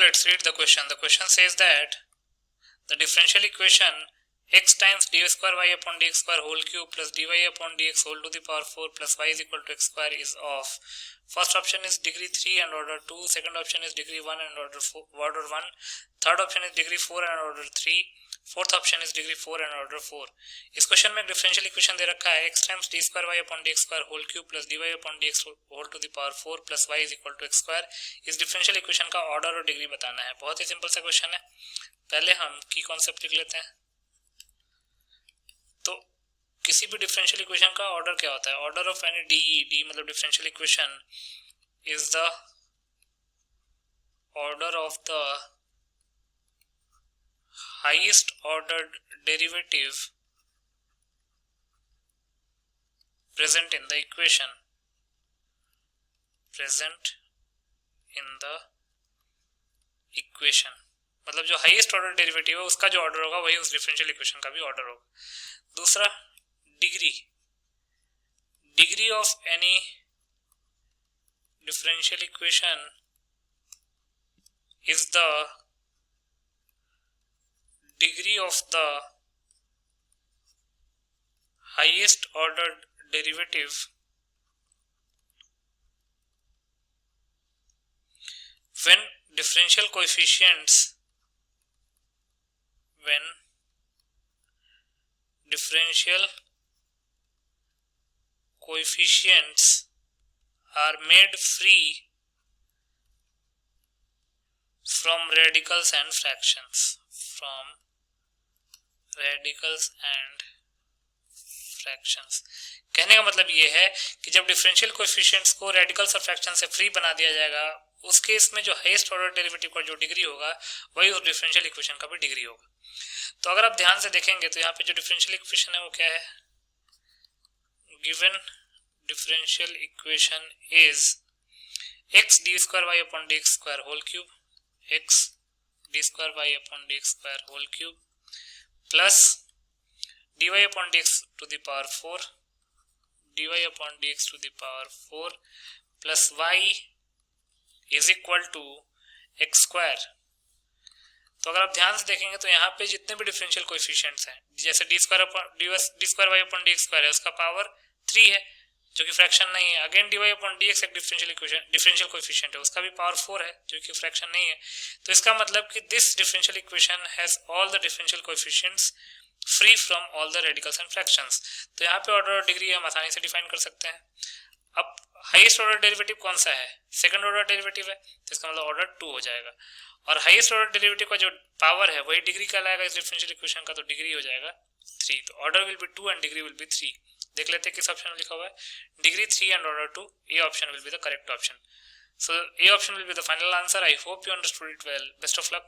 let's read the question. The question says that the differential equation x times dy square y upon dx square whole cube plus dy upon dx whole to the power 4 plus y is equal to x square is of. First option is degree 3 and order 2. Second option is degree 1 and order 1. Third option is degree 4 and order 3. Fourth option is degree 4 and order 4. इस question में differential equation दे रखा है x times d square y upon dx square whole cube plus dy अपॉन dx whole to the power 4 plus y is equal to x square. इस differential equation का order और degree बताना है. बहुत ही सिंपल सा क्वेश्चन है. पहले हम की कॉन्सेप्ट लिख लेते हैं. तो किसी भी डिफरेंशियल इक्वेशन का ऑर्डर क्या होता है? ऑर्डर ऑफ एनी डी मतलब differential equation is the order of the highest ordered derivative present in the equation. मतलब जो हाईएस्ट ऑर्डर डेरिवेटिव है उसका जो ऑर्डर होगा वही उस डिफरेंशियल इक्वेशन का भी ऑर्डर होगा. दूसरा degree of any differential equation is the degree of the highest ordered derivative when differential coefficients are made free from radicals and fractions. कहने का मतलब ये है कि जब डिफरेंशियल कोएफिशिएंट्स को रेडिकल्स और फ्रैक्शन से फ्री बना दिया जाएगा उस केस में जो हाईएस्ट ऑर्डर डेरिवेटिव का जो डिग्री होगा वही उस डिफरेंशियल इक्वेशन का भी डिग्री होगा. तो अगर आप ध्यान से देखेंगे तो यहाँ पे जो डिफरेंशियल इक्वेशन है वो क्या है? Given differential equation is x d square y upon dx square whole cube, x d square y upon dx square whole cube plus dy upon dx to the power 4 dy upon dx to the power 4 plus y is equal to x square. तो अगर आप ध्यान से देखेंगे तो यहाँ पे जितने भी डिफरेंशियल कोएफिशिएंट्स हैं जैसे d square y upon dx square है उसका पावर 3 है जो कि फ्रैक्शन नहीं है. अगेन dy अपॉन dx एक डिफरेंशियल कोएफिशिएंट है उसका भी पावर 4 है जो कि फ्रैक्शन नहीं है. तो इसका मतलब कि this differential equation has all the differential coefficients free from all the radicals and fractions. तो यहाँ पे ऑर्डर और डिग्री हम आसानी से डिफाइन कर सकते हैं. अब हाईएस्ट ऑर्डर डेरिवेटिव कौन सा है? सेकंड ऑर्डर डेरिवेटिव है तो इसका मतलब ऑर्डर 2 हो जाएगा. और हाईएस्ट ऑर्डर डेरिवेटिव का जो पावर है वही डिग्री कहलाएगा इस डिफरेंशियल इक्वेशन का, तो डिग्री हो जाएगा 3. तो order will be 2 and degree will be 3. देख लेते हैं किस ऑप्शन में लिखा हुआ है. Degree 3 and order 2. A option will be the correct option. So A option will be the final answer. I hope you understood it well. Best of luck.